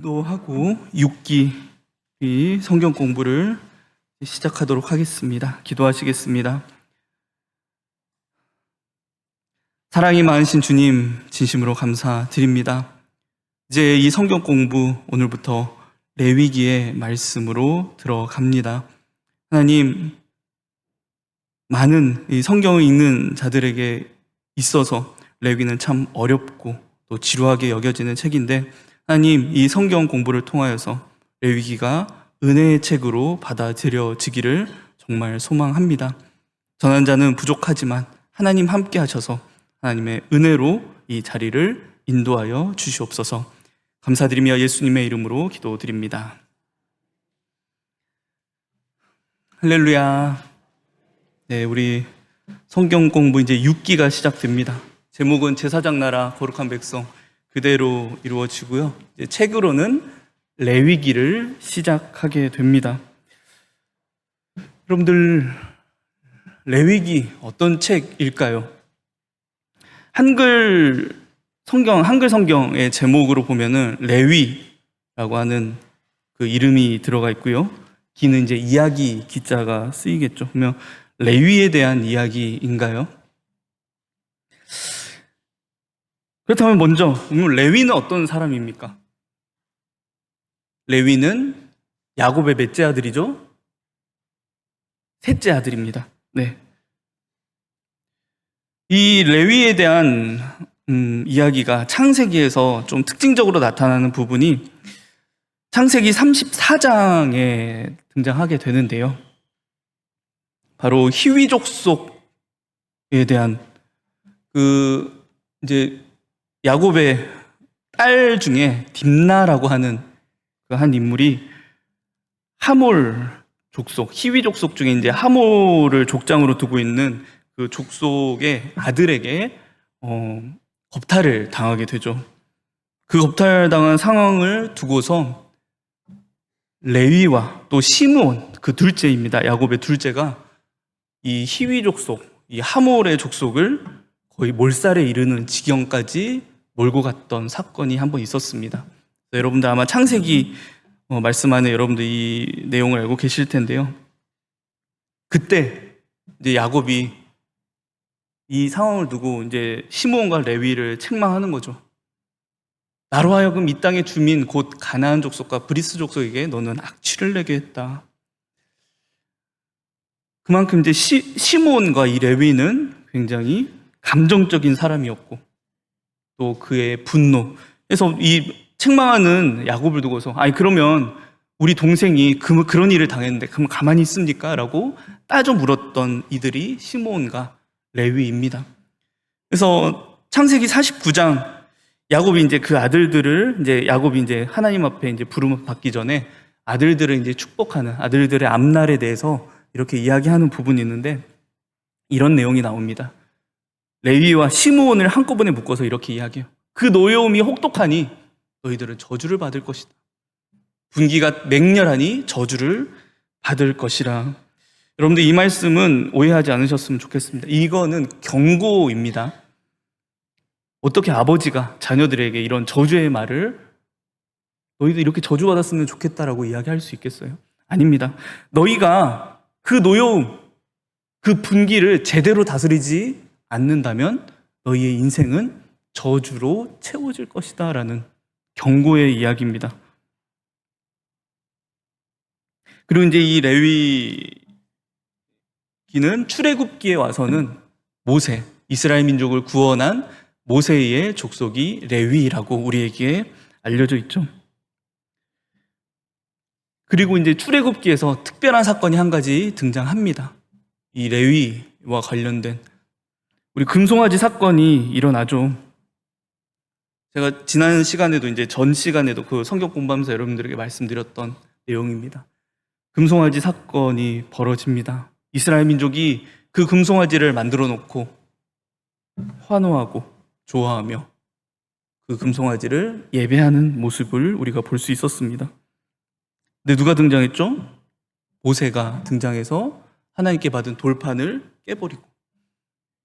기도하고 6기 성경 공부를 시작하도록 하겠습니다. 기도하시겠습니다. 사랑이 많으신 주님, 진심으로 감사드립니다. 이제 이 성경 공부 오늘부터 레위기의 말씀으로 들어갑니다. 하나님, 많은 이 성경을 읽는 자들에게 있어서 레위기는 참 어렵고 또 지루하게 여겨지는 책인데, 하나님, 이 성경 공부를 통하여서 레위기가 은혜의 책으로 받아들여지기를 정말 소망합니다. 전한 자는 부족하지만 하나님 함께 하셔서 하나님의 은혜로 이 자리를 인도하여 주시옵소서. 감사드리며 예수님의 이름으로 기도드립니다. 할렐루야. 네, 우리 성경 공부 이제 6기가 시작됩니다. 제목은 제사장 나라 거룩한 백성, 그대로 이루어지고요. 이제 책으로는 레위기를 시작하게 됩니다. 여러분들, 레위기 어떤 책일까요? 한글 성경의 제목으로 보면은 레위라고 하는 그 이름이 들어가 있고요. 기는 이제 이야기 기자가 쓰이겠죠. 그러면 레위에 대한 이야기인가요? 그렇다면 먼저 레위는 어떤 사람입니까? 레위는 야곱의 몇째 아들이죠? 셋째 아들입니다. 네. 이 레위에 대한 이야기가 창세기에서 좀 특징적으로 나타나는 부분이 창세기 34장에 등장하게 되는데요. 바로 히위 족속에 대한 이제 야곱의 딸 중에 딥나라고 하는 그 한 인물이 하몰 족속, 히위 족속 중에 이제 하몰을 족장으로 두고 있는 그 족속의 아들에게 겁탈을 당하게 되죠. 그 겁탈당한 상황을 두고서 레위와 또 시므온, 그 둘째입니다. 야곱의 둘째가 이 히위 족속, 이 하몰의 족속을 거의 몰살에 이르는 지경까지 몰고 갔던 사건이 한 번 있었습니다. 여러분들 아마 창세기 말씀 안에 여러분들 이 내용을 알고 계실 텐데요. 그때 이제 야곱이 이 상황을 두고 이제 시므온과 레위를 책망하는 거죠. 나로 하여금 이 땅의 주민 곧 가나안 족속과 브리스 족속에게 너는 악취를 내게 했다. 그만큼 이제 시므온과 이 레위는 굉장히 감정적인 사람이었고 또 그의 분노. 그래서 이 책망하는 야곱을 두고서 그러면 우리 동생이 그런 일을 당했는데 그럼 가만히 있습니까? 라고 따져 물었던 이들이 시므온과 레위입니다. 그래서 창세기 49장 야곱이 이제 그 아들들을 야곱이 이제 하나님 앞에 이제 부름을 받기 전에 아들들을 이제 축복하는 아들들의 앞날에 대해서 이렇게 이야기하는 부분이 있는데 이런 내용이 나옵니다. 레위와 시므온을 한꺼번에 묶어서 이렇게 이야기해요. 그 노여움이 혹독하니 너희들은 저주를 받을 것이다. 분기가 맹렬하니 저주를 받을 것이라. 여러분들 이 말씀은 오해하지 않으셨으면 좋겠습니다. 이거는 경고입니다. 어떻게 아버지가 자녀들에게 이런 저주의 말을 너희도 이렇게 저주받았으면 좋겠다라고 이야기할 수 있겠어요? 아닙니다. 너희가 그 노여움, 그 분기를 제대로 다스리지 않는다면 너희의 인생은 저주로 채워질 것이다 라는 경고의 이야기입니다. 그리고 이제 이 레위기는 출애굽기에 와서는 모세, 이스라엘 민족을 구원한 모세의 족속이 레위라고 우리에게 알려져 있죠. 그리고 이제 출애굽기에서 특별한 사건이 한 가지 등장합니다. 이 레위와 관련된 우리 금송아지 사건이 일어나죠. 제가 지난 시간에도 이제 전 시간에도 그 성경 공부하면서 여러분들에게 말씀드렸던 내용입니다. 금송아지 사건이 벌어집니다. 이스라엘 민족이 그 금송아지를 만들어 놓고 환호하고 좋아하며 그 금송아지를 예배하는 모습을 우리가 볼 수 있었습니다. 근데 누가 등장했죠? 모세가 등장해서 하나님께 받은 돌판을 깨버리고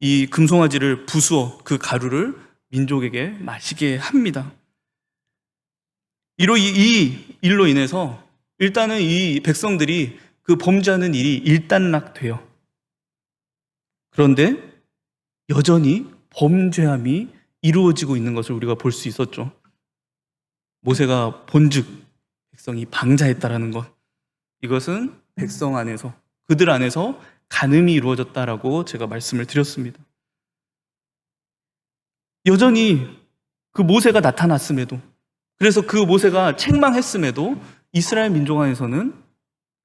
이 금송아지를 부수어 그 가루를 민족에게 마시게 합니다. 이 일로 인해서 일단은 이 백성들이 그 범죄하는 일이 일단락돼요. 그런데 여전히 범죄함이 이루어지고 있는 것을 우리가 볼 수 있었죠. 모세가 본즉 백성이 방자했다라는 것, 이것은 백성 안에서, 그들 안에서 간음이 이루어졌다라고 제가 말씀을 드렸습니다. 여전히 그 모세가 나타났음에도, 그래서 그 모세가 책망했음에도 이스라엘 민족 안에서는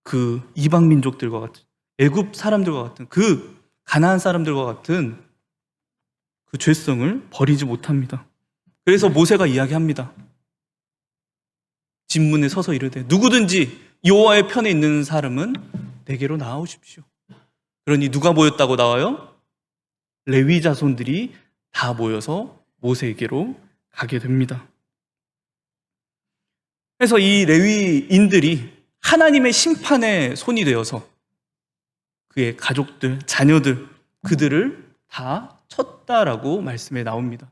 그 이방 민족들과 같은, 애굽 사람들과 같은, 그 가나안 사람들과 같은 그 죄성을 버리지 못합니다. 그래서 모세가 이야기합니다. 진문에 서서 이르되 누구든지 여호와의 편에 있는 사람은 내게로 나아오십시오. 그러니 누가 모였다고 나와요? 레위 자손들이 다 모여서 모세에게로 가게 됩니다. 그래서 이 레위인들이 하나님의 심판의 손이 되어서 그의 가족들, 자녀들, 그들을 다 쳤다라고 말씀에 나옵니다.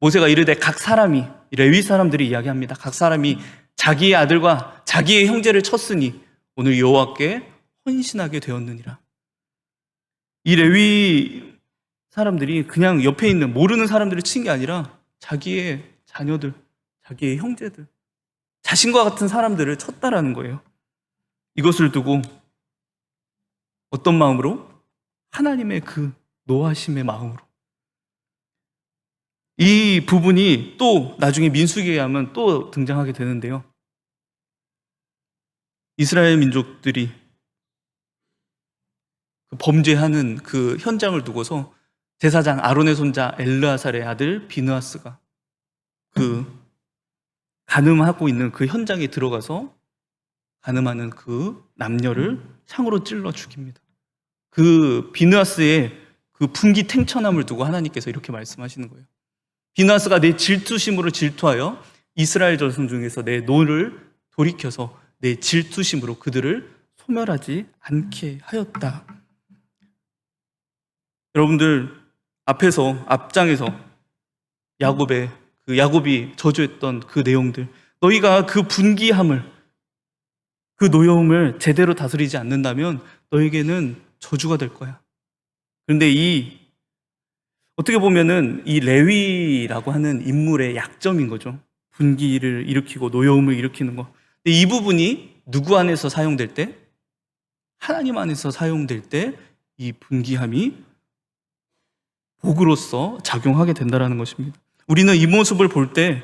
모세가 이르되 각 사람이, 레위 사람들이 이야기합니다. 각 사람이 자기의 아들과 자기의 형제를 쳤으니 오늘 여호와께 헌신하게 되었느니라. 이 레위 사람들이 그냥 옆에 있는 모르는 사람들을 친 게 아니라 자기의 자녀들, 자기의 형제들, 자신과 같은 사람들을 쳤다라는 거예요. 이것을 두고 어떤 마음으로? 하나님의 그 노하심의 마음으로. 이 부분이 또 나중에 민수기에 하면 또 등장하게 되는데요. 이스라엘 민족들이 그 범죄하는 그 현장을 두고서 제사장 아론의 손자 엘르아살의 아들 비느하스가 그 간음하고 있는 그 현장에 들어가서 간음하는 그 남녀를 창으로 찔러 죽입니다. 그 비느하스의 그 분기탱천함을 두고 하나님께서 이렇게 말씀하시는 거예요. 비느하스가 내 질투심으로 질투하여 이스라엘 자손 중에서 내 노를 돌이켜서 내 질투심으로 그들을 소멸하지 않게 하였다. 여러분들 앞장에서 야곱이 저주했던 그 내용들, 너희가 그 분기함을, 그 노여움을 제대로 다스리지 않는다면 너에게는 저주가 될 거야. 그런데 어떻게 보면은 이 레위라고 하는 인물의 약점인 거죠. 분기를 일으키고 노여움을 일으키는 거. 근데 이 부분이 누구 안에서 사용될 때? 하나님 안에서 사용될 때 이 분기함이 복으로서 작용하게 된다는 것입니다. 우리는 이 모습을 볼 때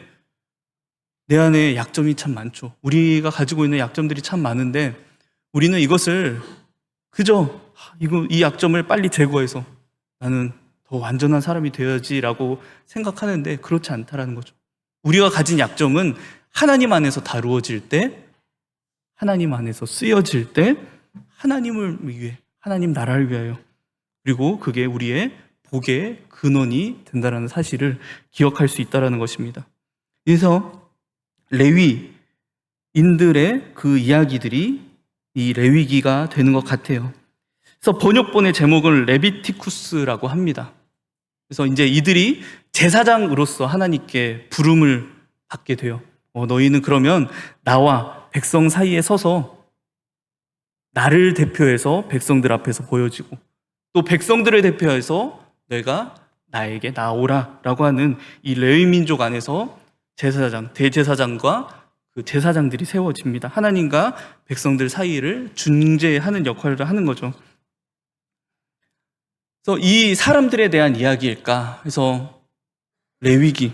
내 안에 약점이 참 많죠. 우리가 가지고 있는 약점들이 참 많은데 우리는 이것을 그저 이 약점을 빨리 제거해서 나는 더 완전한 사람이 되어야지라고 생각하는데 그렇지 않다라는 거죠. 우리가 가진 약점은 하나님 안에서 다루어질 때, 하나님 안에서 쓰여질 때 하나님을 위해, 하나님 나라를 위하여, 그리고 그게 우리의 복의 근원이 된다는 사실을 기억할 수 있다는 것입니다. 그래서 레위인들의 그 이야기들이 이 레위기가 되는 것 같아요. 그래서 번역본의 제목은 레비티쿠스라고 합니다. 그래서 이제 이들이 제사장으로서 하나님께 부름을 받게 돼요. 너희는 그러면 나와 백성 사이에 서서 나를 대표해서 백성들 앞에서 보여지고 또 백성들을 대표해서 너희가 나에게 나오라 라고 하는 이 레위 민족 안에서 제사장, 대제사장과 그 제사장들이 세워집니다. 하나님과 백성들 사이를 중재하는 역할을 하는 거죠. 그래서 이 사람들에 대한 이야기일까 해서 레위기,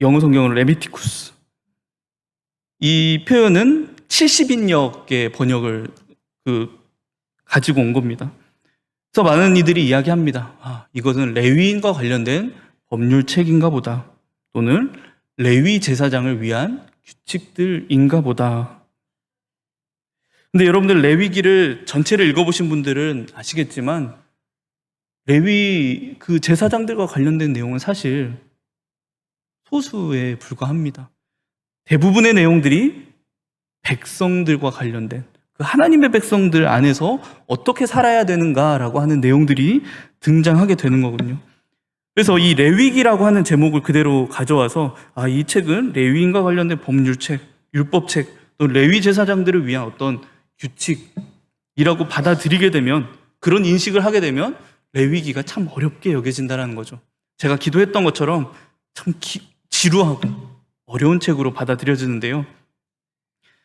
영어 성경으로 레비티쿠스, 이 표현은 70인역의 번역을 가지고 온 겁니다. 그래서 많은 이들이 이야기합니다. 이것은 레위인과 관련된 법률 책인가 보다, 또는 레위 제사장을 위한 규칙들인가 보다. 근데 여러분들 레위기를 전체를 읽어보신 분들은 아시겠지만 레위 그 제사장들과 관련된 내용은 사실 소수에 불과합니다. 대부분의 내용들이 백성들과 관련된, 그 하나님의 백성들 안에서 어떻게 살아야 되는가라고 하는 내용들이 등장하게 되는 거군요. 그래서 이 레위기라고 하는 제목을 그대로 가져와서 이 책은 레위인과 관련된 법률책, 율법책, 또 레위 제사장들을 위한 어떤 규칙이라고 받아들이게 되면, 그런 인식을 하게 되면 레위기가 참 어렵게 여겨진다는 거죠. 제가 기도했던 것처럼 참 지루하고 어려운 책으로 받아들여지는데요.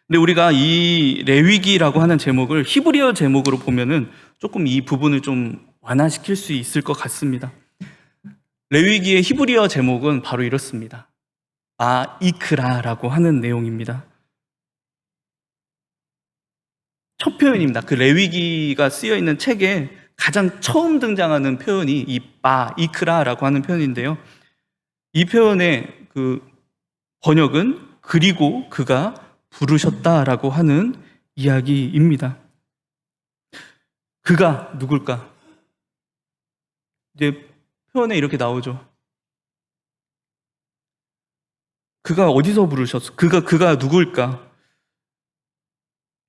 근데 우리가 이 레위기라고 하는 제목을 히브리어 제목으로 보면은 조금 이 부분을 좀 완화시킬 수 있을 것 같습니다. 레위기의 히브리어 제목은 바로 이렇습니다. 이크라라고 하는 내용입니다. 첫 표현입니다. 그 레위기가 쓰여 있는 책에 가장 처음 등장하는 표현이 이 이크라라고 하는 표현인데요. 이 표현의 그 번역은 그리고 그가 부르셨다라고 하는 이야기입니다. 그가 누굴까? 이제 표현에 이렇게 나오죠. 그가 어디서 부르셨어? 그가 누굴까?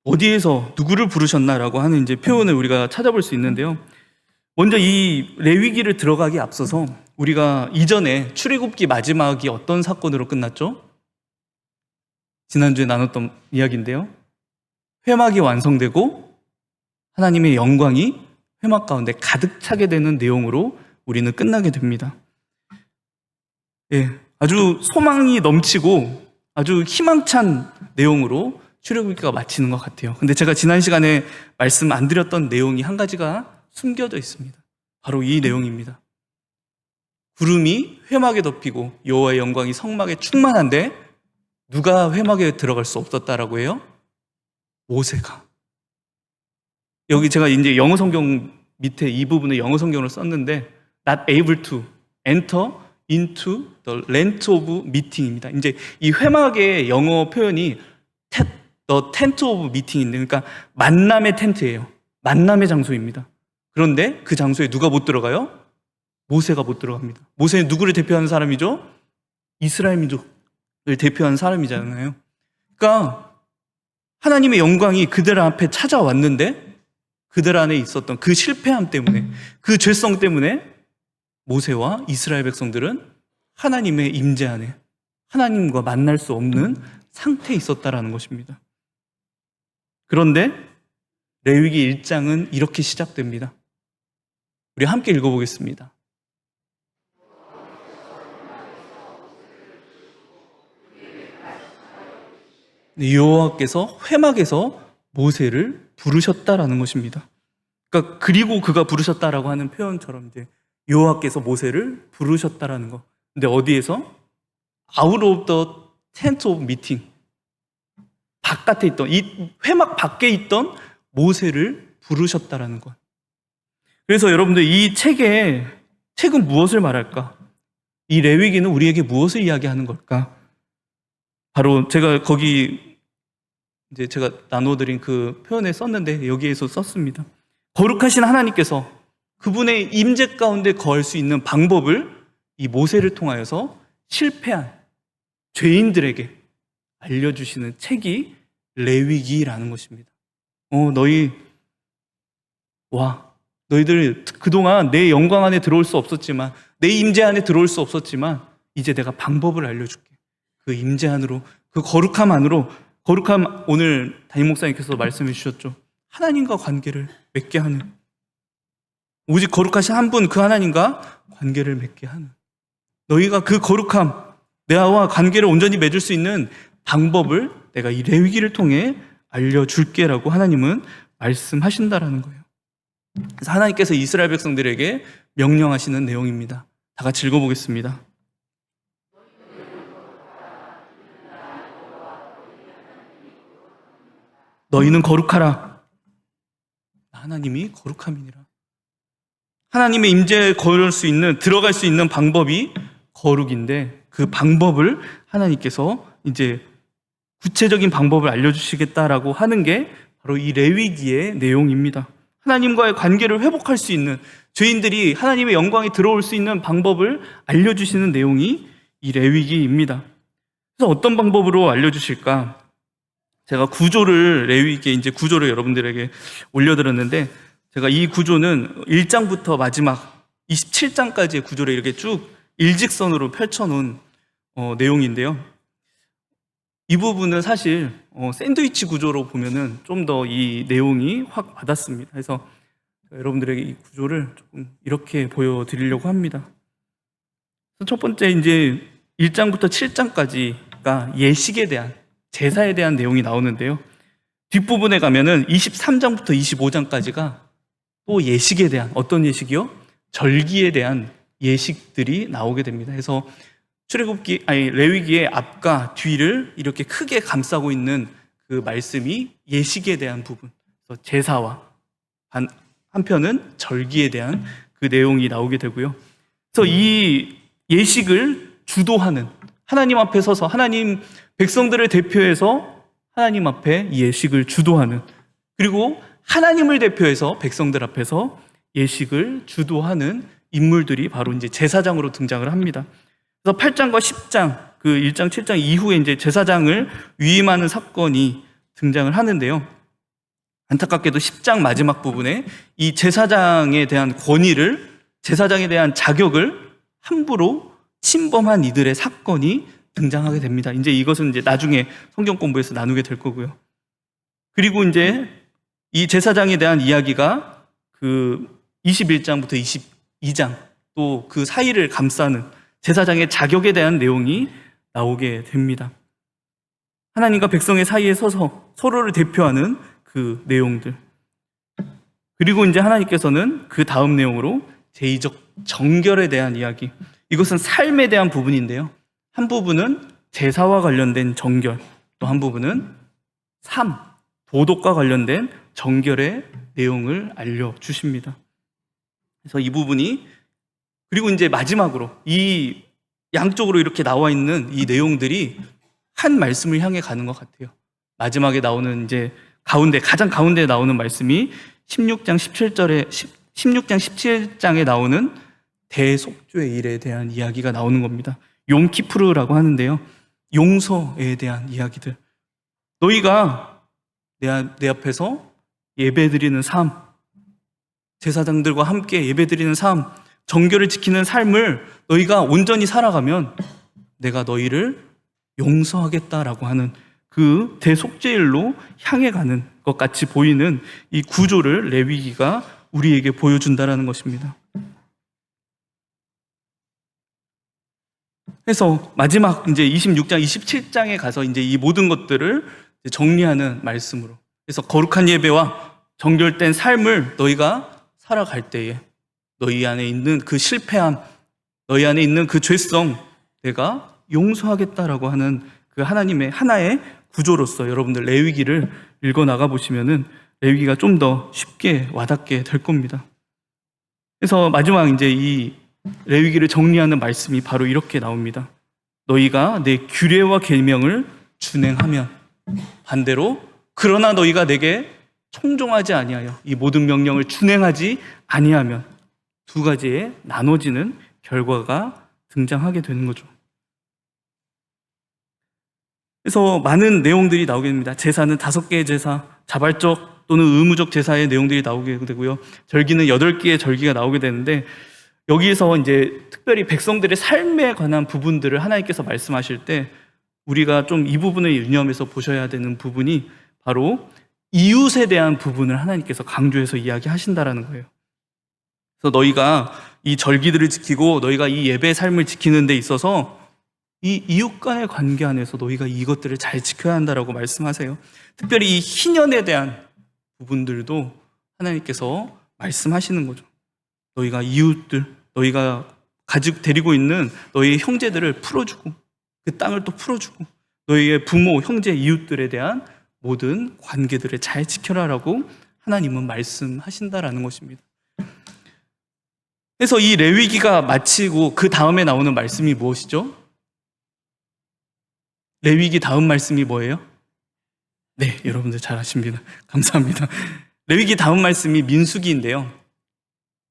어디에서 누구를 부르셨나라고 하는 이제 표현을 우리가 찾아볼 수 있는데요. 먼저 이 레위기를 들어가기 앞서서 우리가 이전에 출애굽기 마지막이 어떤 사건으로 끝났죠? 지난주에 나눴던 이야기인데요. 회막이 완성되고 하나님의 영광이 회막 가운데 가득 차게 되는 내용으로 우리는 끝나게 됩니다. 아주 소망이 넘치고 아주 희망찬 내용으로 출애굽기가 마치는 것 같아요. 근데 제가 지난 시간에 말씀 안 드렸던 내용이 한 가지가 숨겨져 있습니다. 바로 이 내용입니다. 구름이 회막에 덮이고 여호와의 영광이 성막에 충만한데 누가 회막에 들어갈 수 없었다라고 해요? 모세가. 여기 제가 이제 영어 성경 밑에 이 부분을 영어 성경으로 썼는데 not able to enter into the tent of meeting입니다. 이제 이 회막의 영어 표현이 the tent of meeting인데, 그러니까 만남의 텐트예요. 만남의 장소입니다. 그런데 그 장소에 누가 못 들어가요? 모세가 못 들어갑니다. 모세는 누구를 대표하는 사람이죠? 이스라엘 민족을 대표하는 사람이잖아요. 그러니까 하나님의 영광이 그들 앞에 찾아왔는데 그들 안에 있었던 그 실패함 때문에, 그 죄성 때문에 모세와 이스라엘 백성들은 하나님의 임재 안에 하나님과 만날 수 없는 상태에 있었다라는 것입니다. 그런데 레위기 1장은 이렇게 시작됩니다. 우리 함께 읽어보겠습니다. 여호와께서 회막에서 모세를 부르셨다라는 것입니다. 그러니까 그리고 그가 부르셨다라고 하는 표현처럼 이제 여호와께서 모세를 부르셨다라는 거. 근데 어디에서? Out of the tent of meeting. 바깥에 있던, 이 회막 밖에 있던 모세를 부르셨다라는 것. 그래서 여러분들 이 책은 무엇을 말할까? 이 레위기는 우리에게 무엇을 이야기하는 걸까? 바로 제가 거기 이제 제가 나눠드린 그 표현에 썼는데 여기에서 썼습니다. 거룩하신 하나님께서 그분의 임재 가운데 거할 수 있는 방법을 이 모세를 통하여서 실패한 죄인들에게 알려주시는 책이 레위기라는 것입니다. 너희들 그동안 내 영광 안에 들어올 수 없었지만, 내 임재 안에 들어올 수 없었지만 이제 내가 방법을 알려줄게. 그 임재 안으로, 그 거룩함 안으로, 거룩함 오늘 담임 목사님께서 말씀해 주셨죠. 하나님과 관계를 맺게 하는, 오직 거룩하신 한 분 그 하나님과 관계를 맺게 하는, 너희가 그 거룩함, 내와 관계를 온전히 맺을 수 있는 방법을 내가 이 레위기를 통해 알려줄게라고 하나님은 말씀하신다라는 거예요. 그래서 하나님께서 이스라엘 백성들에게 명령하시는 내용입니다. 다 같이 읽어보겠습니다. 너희는 거룩하라. 하나님이 거룩함이니라. 하나님의 임재에 들어갈 수 있는 방법이 거룩인데, 그 방법을 하나님께서 이제 구체적인 방법을 알려주시겠다라고 하는 게 바로 이 레위기의 내용입니다. 하나님과의 관계를 회복할 수 있는, 죄인들이 하나님의 영광에 들어올 수 있는 방법을 알려주시는 내용이 이 레위기입니다. 그래서 어떤 방법으로 알려주실까? 제가 레위기의 이제 구조를 여러분들에게 올려드렸는데, 제가 이 구조는 1장부터 마지막 27장까지의 구조를 이렇게 쭉 일직선으로 펼쳐놓은 내용인데요. 이 부분은 사실 샌드위치 구조로 보면은 좀 더 이 내용이 확 와닿습니다. 그래서 여러분들에게 이 구조를 조금 이렇게 보여드리려고 합니다. 첫 번째 이제 1장부터 7장까지가 예식에 대한 제사에 대한 내용이 나오는데요. 뒷부분에 가면은 23장부터 25장까지가 또 예식에 대한 어떤 예식이요? 절기에 대한 예식들이 나오게 됩니다. 그래서 레위기의 앞과 뒤를 이렇게 크게 감싸고 있는 그 말씀이 예식에 대한 부분, 그래서 제사와 한편은 절기에 대한 그 내용이 나오게 되고요. 그래서 이 예식을 주도하는 하나님 앞에 서서 하나님 백성들을 대표해서 하나님 앞에 이 예식을 주도하는, 그리고 하나님을 대표해서 백성들 앞에서 예식을 주도하는 인물들이 바로 이제 제사장으로 등장을 합니다. 그래서 8장과 10장, 그 1장, 7장 이후에 이제 제사장을 위임하는 사건이 등장을 하는데요. 안타깝게도 10장 마지막 부분에 이 제사장에 대한 권위를, 제사장에 대한 자격을 함부로 침범한 이들의 사건이 등장하게 됩니다. 이제 이것은 이제 나중에 성경 공부에서 나누게 될 거고요. 그리고 이제 이 제사장에 대한 이야기가 그 21장부터 22장 또 그 사이를 감싸는 제사장의 자격에 대한 내용이 나오게 됩니다. 하나님과 백성의 사이에 서서 서로를 대표하는 그 내용들. 그리고 이제 하나님께서는 그 다음 내용으로 제의적 정결에 대한 이야기. 이것은 삶에 대한 부분인데요. 한 부분은 제사와 관련된 정결, 또 한 부분은 삶, 도덕과 관련된 정결의 내용을 알려주십니다. 그래서 이 부분이, 그리고 이제 마지막으로 이 양쪽으로 이렇게 나와 있는 이 내용들이 한 말씀을 향해 가는 것 같아요. 마지막에 나오는 이제 가장 가운데에 나오는 말씀이 16장 17장에 나오는 대속죄의 일에 대한 이야기가 나오는 겁니다. 용키푸르라고 하는데요. 용서에 대한 이야기들. 너희가 내 앞에서 예배드리는 삶, 제사장들과 함께 예배드리는 삶, 정결을 지키는 삶을 너희가 온전히 살아가면 내가 너희를 용서하겠다라고 하는 그 대속죄일로 향해 가는 것 같이 보이는 이 구조를 레위기가 우리에게 보여준다라는 것입니다. 그래서 마지막 이제 26장, 27장에 가서 이제 이 모든 것들을 정리하는 말씀으로, 그래서 거룩한 예배와 정결된 삶을 너희가 살아갈 때에 너희 안에 있는 그 실패함, 너희 안에 있는 그 죄성 내가 용서하겠다라고 하는 그 하나님의 하나의 구조로서 여러분들 레위기를 읽어 나가 보시면은 레위기가 좀 더 쉽게 와닿게 될 겁니다. 그래서 마지막 이제 이 레위기를 정리하는 말씀이 바로 이렇게 나옵니다. 너희가 내 규례와 계명을 준행하면, 반대로 그러나 너희가 내게 청종하지 아니하여 이 모든 명령을 준행하지 아니하면, 두 가지의 나눠지는 결과가 등장하게 되는 거죠. 그래서 많은 내용들이 나오게 됩니다. 제사는 5개의 제사, 자발적 또는 의무적 제사의 내용들이 나오게 되고요. 절기는 8개의 절기가 나오게 되는데, 여기서 이제 특별히 백성들의 삶에 관한 부분들을 하나님께서 말씀하실 때 우리가 좀 이 부분을 유념해서 보셔야 되는 부분이 바로 이웃에 대한 부분을 하나님께서 강조해서 이야기하신다라는 거예요. 그래서 너희가 이 절기들을 지키고 너희가 이 예배의 삶을 지키는 데 있어서 이 이웃 간의 관계 안에서 너희가 이것들을 잘 지켜야 한다라고 말씀하세요. 특별히 이 희년에 대한 부분들도 하나님께서 말씀하시는 거죠. 너희가 이웃들, 너희가 데리고 있는 너희의 형제들을 풀어주고 그 땅을 또 풀어주고 너희의 부모, 형제, 이웃들에 대한 모든 관계들을 잘 지켜라라고 하나님은 말씀하신다라는 것입니다. 그래서 이 레위기가 마치고 그 다음에 나오는 말씀이 무엇이죠? 레위기 다음 말씀이 뭐예요? 네, 여러분들 잘 아십니다. 감사합니다. 레위기 다음 말씀이 민수기인데요.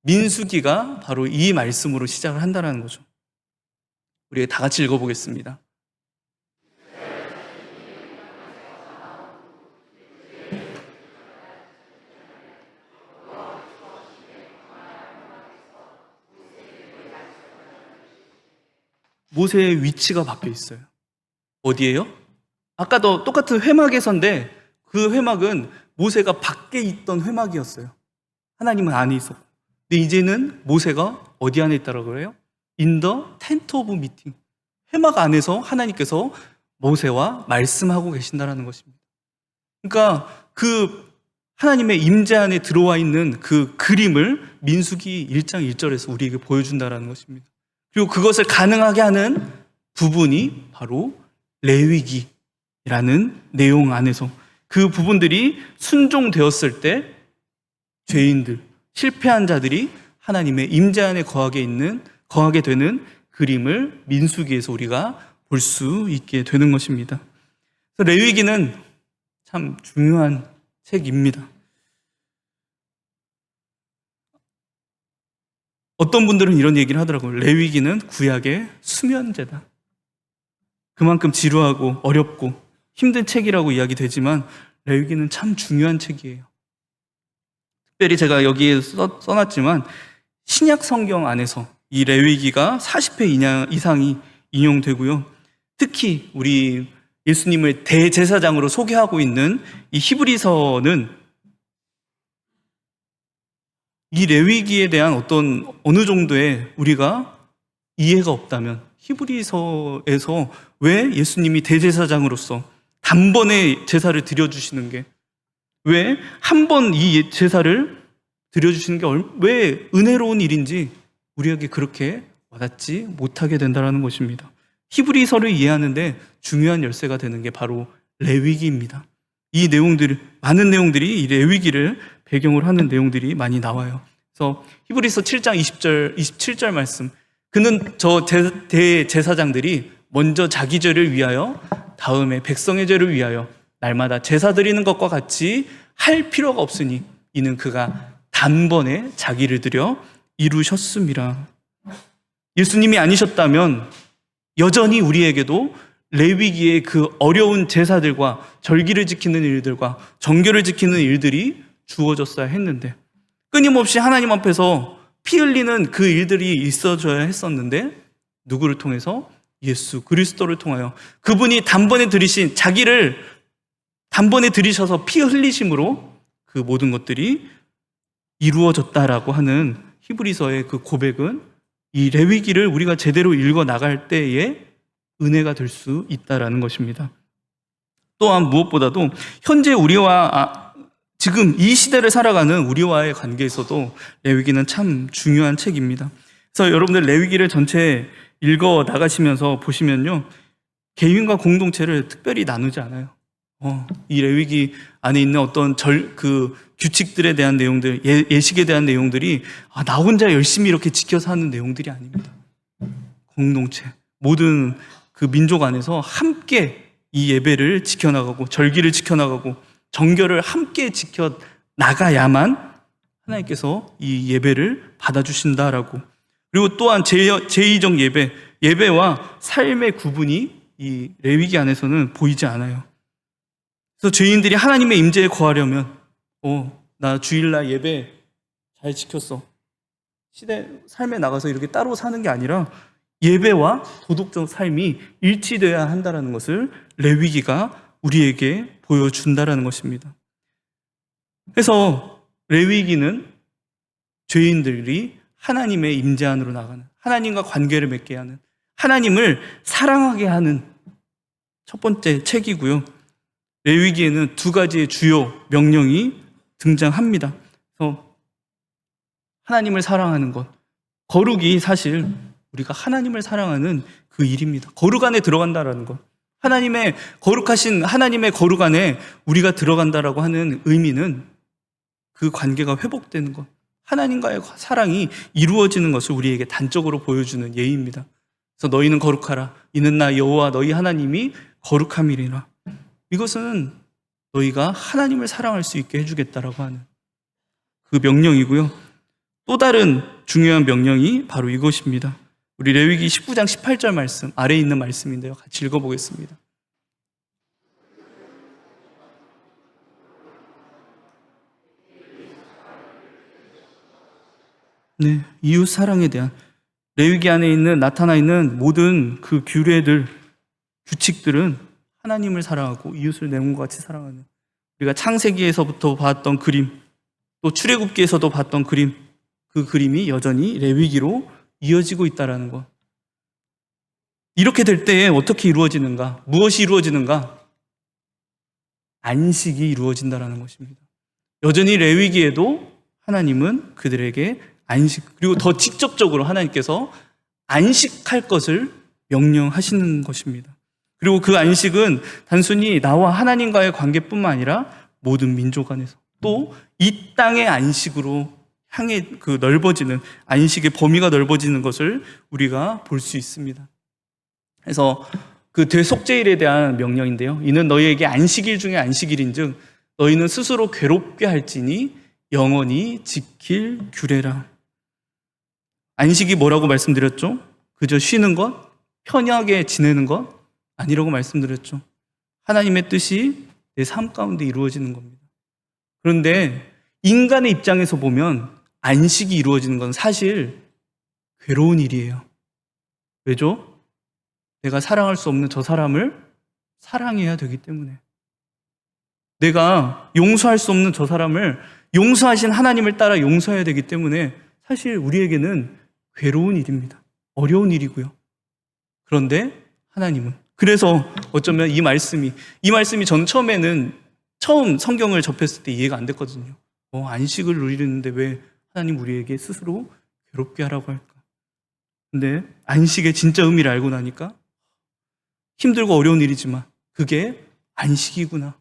민수기가 바로 이 말씀으로 시작을 한다는 거죠. 우리 다 같이 읽어보겠습니다. 모세의 위치가 바뀌어 있어요. 어디예요? 아까도 똑같은 회막에서인데 그 회막은 모세가 밖에 있던 회막이었어요. 하나님은 안에 있었고. 근데 이제는 모세가 어디 안에 있다고 그래요? In the tent of meeting. 회막 안에서 하나님께서 모세와 말씀하고 계신다라는 것입니다. 그러니까 그 하나님의 임재 안에 들어와 있는 그 그림을 민수기 1장 1절에서 우리에게 보여준다라는 것입니다. 그리고 그것을 가능하게 하는 부분이 바로 레위기라는 내용 안에서 그 부분들이 순종되었을 때 죄인들, 실패한 자들이 하나님의 임재 안에 거하게 되는 그림을 민수기에서 우리가 볼 수 있게 되는 것입니다. 그래서 레위기는 참 중요한 책입니다. 어떤 분들은 이런 얘기를 하더라고요. 레위기는 구약의 수면제다. 그만큼 지루하고 어렵고 힘든 책이라고 이야기되지만 레위기는 참 중요한 책이에요. 특별히 제가 여기에 써놨지만 신약 성경 안에서 이 레위기가 40회 이상이 인용되고요. 특히 우리 예수님을 대제사장으로 소개하고 있는 이 히브리서는 이 레위기에 대한 어느 정도의 우리가 이해가 없다면 히브리서에서 왜 예수님이 대제사장으로서 단번에 제사를 드려주시는 게 왜 한 번 이 제사를 드려주시는 게 왜 은혜로운 일인지 우리에게 그렇게 와닿지 못하게 된다는 것입니다. 히브리서를 이해하는데 중요한 열쇠가 되는 게 바로 레위기입니다. 이 내용들, 많은 내용들이 이 레위기를 배경으로 하는 내용들이 많이 나와요. 그래서 히브리서 7장 20절, 27절 말씀. 그는 저 대제사장들이 먼저 자기 죄를 위하여 다음에 백성의 죄를 위하여 날마다 제사 드리는 것과 같이 할 필요가 없으니 이는 그가 단번에 자기를 드려 이루셨음이라. 예수님이 아니셨다면 여전히 우리에게도 레위기의 그 어려운 제사들과 절기를 지키는 일들과 정결을 지키는 일들이 주어졌어야 했는데 끊임없이 하나님 앞에서 피 흘리는 그 일들이 있어져야 했었는데 누구를 통해서? 예수 그리스도를 통하여 그분이 단번에 들이신 자기를 단번에 들이셔서 피 흘리심으로 그 모든 것들이 이루어졌다라고 하는 히브리서의 그 고백은 이 레위기를 우리가 제대로 읽어 나갈 때에 은혜가 될 수 있다라는 것입니다. 또한 무엇보다도 현재 우리와 지금 이 시대를 살아가는 우리와의 관계에서도 레위기는 참 중요한 책입니다. 그래서 여러분들 레위기를 전체 읽어 나가시면서 보시면요, 개인과 공동체를 특별히 나누지 않아요. 이 레위기 안에 있는 어떤 규칙들에 대한 내용들, 예식에 대한 내용들이 나 혼자 열심히 이렇게 지켜서 하는 내용들이 아닙니다. 공동체, 모든 그 민족 안에서 함께 이 예배를 지켜나가고 절기를 지켜나가고 정결을 함께 지켜나가야만 하나님께서 이 예배를 받아주신다라고. 그리고 또한 제2적 예배와 삶의 구분이 이 레위기 안에서는 보이지 않아요. 그래서 죄인들이 하나님의 임재에 거하려면 나 주일날 예배 잘 지켰어. 삶에 나가서 이렇게 따로 사는 게 아니라 예배와 도덕적 삶이 일치되어야 한다는 것을 레위기가 우리에게 보여준다는 것입니다. 그래서 레위기는 죄인들이 하나님의 임재 안으로 나가는, 하나님과 관계를 맺게 하는, 하나님을 사랑하게 하는 첫 번째 책이고요. 레위기에는 두 가지의 주요 명령이 등장합니다. 그래서 하나님을 사랑하는 것, 거룩이 사실 우리가 하나님을 사랑하는 그 일입니다. 거룩 안에 들어간다라는 것, 하나님의 거룩하신 하나님의 거룩 안에 우리가 들어간다라고 하는 의미는 그 관계가 회복되는 것, 하나님과의 사랑이 이루어지는 것을 우리에게 단적으로 보여주는 예입니다. 그래서 너희는 거룩하라. 이는 나 여호와 너희 하나님이 거룩함이리라. 이것은 너희가 하나님을 사랑할 수 있게 해주겠다라고 하는 그 명령이고요. 또 다른 중요한 명령이 바로 이것입니다. 우리 레위기 19장 18절 말씀, 아래에 있는 말씀인데요. 같이 읽어보겠습니다. 네, 이웃 사랑에 대한, 레위기 안에 나타나 있는 모든 그 규례들, 규칙들은 하나님을 사랑하고 이웃을 내 몸과 같이 사랑하는, 우리가 창세기에서부터 봤던 그림, 또 출애굽기에서도 봤던 그림, 그 그림이 여전히 레위기로 이어지고 있다는 것. 이렇게 될 때에 어떻게 이루어지는가? 무엇이 이루어지는가? 안식이 이루어진다는 것입니다. 여전히 레위기에도 하나님은 그들에게 안식, 그리고 더 직접적으로 하나님께서 안식할 것을 명령하시는 것입니다. 그리고 그 안식은 단순히 나와 하나님과의 관계뿐만 아니라 모든 민족 안에서, 또 이 땅의 안식으로 향해 넓어지는, 안식의 범위가 넓어지는 것을 우리가 볼 수 있습니다. 그래서 그 대속죄일에 대한 명령인데요, 이는 너희에게 안식일 중에 안식일인즉 너희는 스스로 괴롭게 할지니 영원히 지킬 규례라. 안식이 뭐라고 말씀드렸죠? 그저 쉬는 것, 편하게 지내는 것 아니라고 말씀드렸죠. 하나님의 뜻이 내 삶 가운데 이루어지는 겁니다. 그런데 인간의 입장에서 보면 안식이 이루어지는 건 사실 괴로운 일이에요. 왜죠? 내가 사랑할 수 없는 저 사람을 사랑해야 되기 때문에, 내가 용서할 수 없는 저 사람을 용서하신 하나님을 따라 용서해야 되기 때문에 사실 우리에게는 괴로운 일입니다. 어려운 일이고요. 그런데 하나님은, 그래서 어쩌면 이 말씀이 전 처음 성경을 접했을 때 이해가 안 됐거든요. 안식을 누리는데 왜 하나님 우리에게 스스로 괴롭게 하라고 할까? 근데 안식의 진짜 의미를 알고 나니까 힘들고 어려운 일이지만 그게 안식이구나.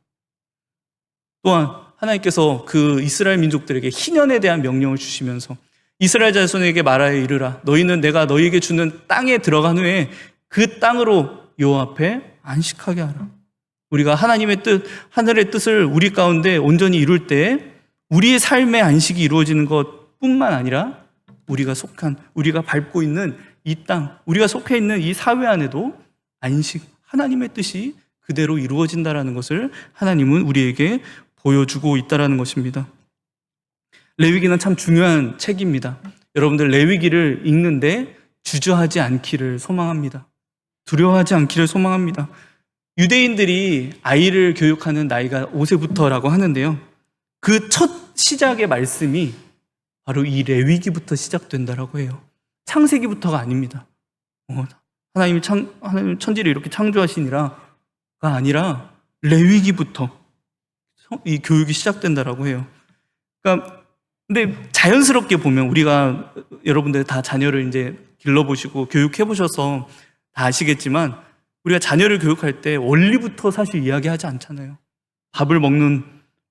또한 하나님께서 그 이스라엘 민족들에게 희년에 대한 명령을 주시면서 이스라엘 자손에게 말하여 이르라. 너희는 내가 너희에게 주는 땅에 들어간 후에 그 땅으로 여호와 앞에 안식하게 하라. 우리가 하나님의 뜻, 하늘의 뜻을 우리 가운데 온전히 이룰 때 우리의 삶의 안식이 이루어지는 것뿐만 아니라 우리가 밟고 있는 이 땅, 우리가 속해 있는 이 사회 안에도 안식, 하나님의 뜻이 그대로 이루어진다는 것을 하나님은 우리에게 보여주고 있다는 것입니다. 레위기는 참 중요한 책입니다. 여러분들 레위기를 읽는데 주저하지 않기를 소망합니다. 두려워하지 않기를 소망합니다. 유대인들이 아이를 교육하는 나이가 5세부터라고 하는데요, 그 첫 시작의 말씀이 바로 이 레위기부터 시작된다라고 해요. 창세기부터가 아닙니다. 하나님 천지를 이렇게 창조하시니라가 아니라 레위기부터 이 교육이 시작된다라고 해요. 그러니까 근데 자연스럽게 보면, 우리가 여러분들 다 자녀를 이제 길러보시고 교육해 보셔서 다 아시겠지만, 우리가 자녀를 교육할 때 원리부터 사실 이야기하지 않잖아요. 밥을 먹는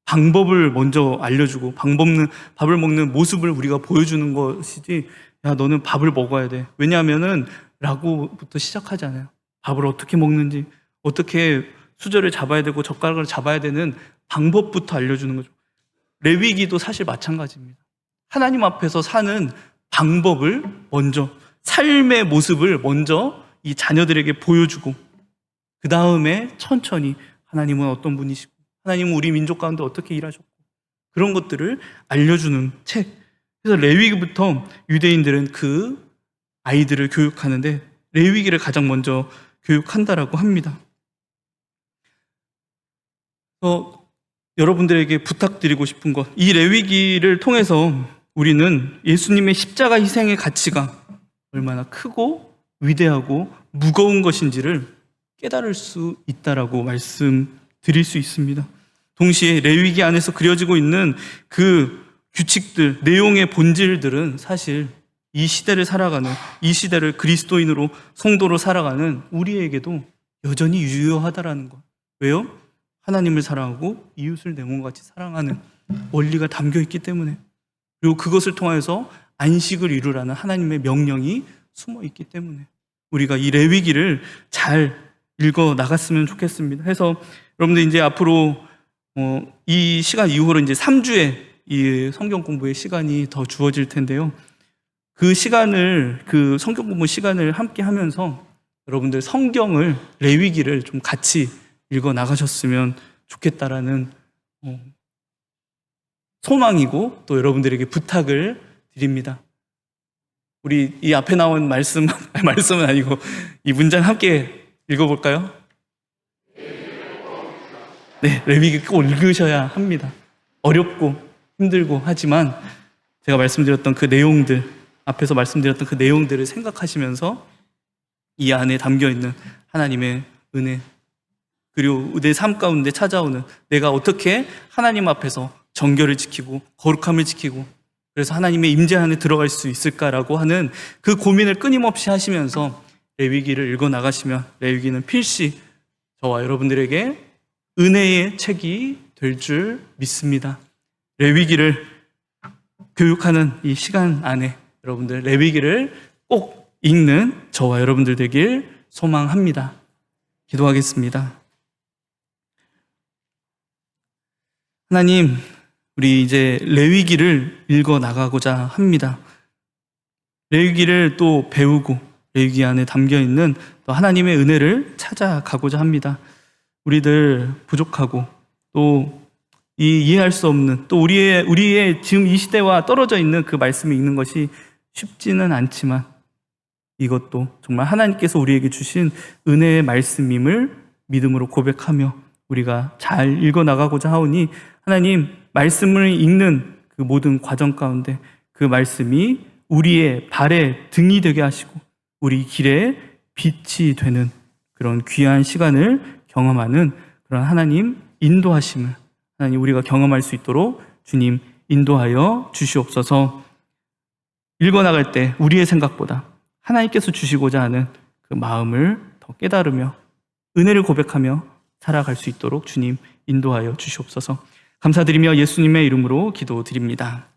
방법을 먼저 알려주고 밥을 먹는 모습을 우리가 보여주는 것이지, 야 너는 밥을 먹어야 돼, 왜냐하면은 라고부터 시작하잖아요. 밥을 어떻게 먹는지, 어떻게 수저를 잡아야 되고 젓가락을 잡아야 되는 방법부터 알려주는 거죠. 레위기도 사실 마찬가지입니다. 하나님 앞에서 사는 방법을 먼저, 삶의 모습을 먼저 이 자녀들에게 보여주고, 그 다음에 천천히 하나님은 어떤 분이시고, 하나님은 우리 민족 가운데 어떻게 일하셨고, 그런 것들을 알려주는 책. 그래서 레위기부터 유대인들은 그 아이들을 교육하는데 레위기를 가장 먼저 교육한다라고 합니다. 여러분들에게 부탁드리고 싶은 것, 이 레위기를 통해서 우리는 예수님의 십자가 희생의 가치가 얼마나 크고 위대하고 무거운 것인지를 깨달을 수 있다라고 말씀드릴 수 있습니다. 동시에 레위기 안에서 그려지고 있는 그 규칙들, 내용의 본질들은 사실 이 시대를 살아가는, 이 시대를 그리스도인으로, 성도로 살아가는 우리에게도 여전히 유효하다라는 것. 왜요? 하나님을 사랑하고 이웃을 내 몸과 같이 사랑하는 원리가 담겨 있기 때문에, 그리고 그것을 통해서 안식을 이루라는 하나님의 명령이 숨어 있기 때문에 우리가 이 레위기를 잘 읽어 나갔으면 좋겠습니다. 해서 여러분들 이제 앞으로 이 시간 이후로 이제 3주의 이 성경 공부의 시간이 더 주어질 텐데요, 그 시간을, 그 성경 공부 시간을 함께 하면서 여러분들 성경을, 레위기를 좀 같이 읽어 나가셨으면 좋겠다라는 소망이고 또 여러분들에게 부탁을 드립니다. 우리 이 앞에 나온 말씀은 아니고 이 문장 함께 읽어볼까요? 네, 레위기 꼭 읽으셔야 합니다. 어렵고 힘들고 하지만 제가 말씀드렸던 그 내용들, 앞에서 말씀드렸던 그 내용들을 생각하시면서 이 안에 담겨있는 하나님의 은혜, 그리고 내 삶 가운데 찾아오는 내가 어떻게 하나님 앞에서 정결을 지키고 거룩함을 지키고 그래서 하나님의 임재 안에 들어갈 수 있을까라고 하는 그 고민을 끊임없이 하시면서 레위기를 읽어 나가시면 레위기는 필시 저와 여러분들에게 은혜의 책이 될 줄 믿습니다. 레위기를 교육하는 이 시간 안에 여러분들 레위기를 꼭 읽는 저와 여러분들 되길 소망합니다. 기도하겠습니다. 하나님, 우리 이제 레위기를 읽어 나가고자 합니다. 레위기를 또 배우고 레위기 안에 담겨 있는 또 하나님의 은혜를 찾아가고자 합니다. 우리들 부족하고 또 이해할 수 없는 또 우리의 지금 이 시대와 떨어져 있는 그 말씀이 읽는 것이 쉽지는 않지만 이것도 정말 하나님께서 우리에게 주신 은혜의 말씀임을 믿음으로 고백하며 우리가 잘 읽어 나가고자 하오니 하나님 말씀을 읽는 그 모든 과정 가운데 그 말씀이 우리의 발의 등이 되게 하시고 우리 길에 빛이 되는 그런 귀한 시간을 경험하는 그런 하나님 인도하심을 하나님 우리가 경험할 수 있도록 주님 인도하여 주시옵소서. 읽어나갈 때 우리의 생각보다 하나님께서 주시고자 하는 그 마음을 더 깨달으며 은혜를 고백하며 살아갈 수 있도록 주님 인도하여 주시옵소서. 감사드리며 예수님의 이름으로 기도드립니다.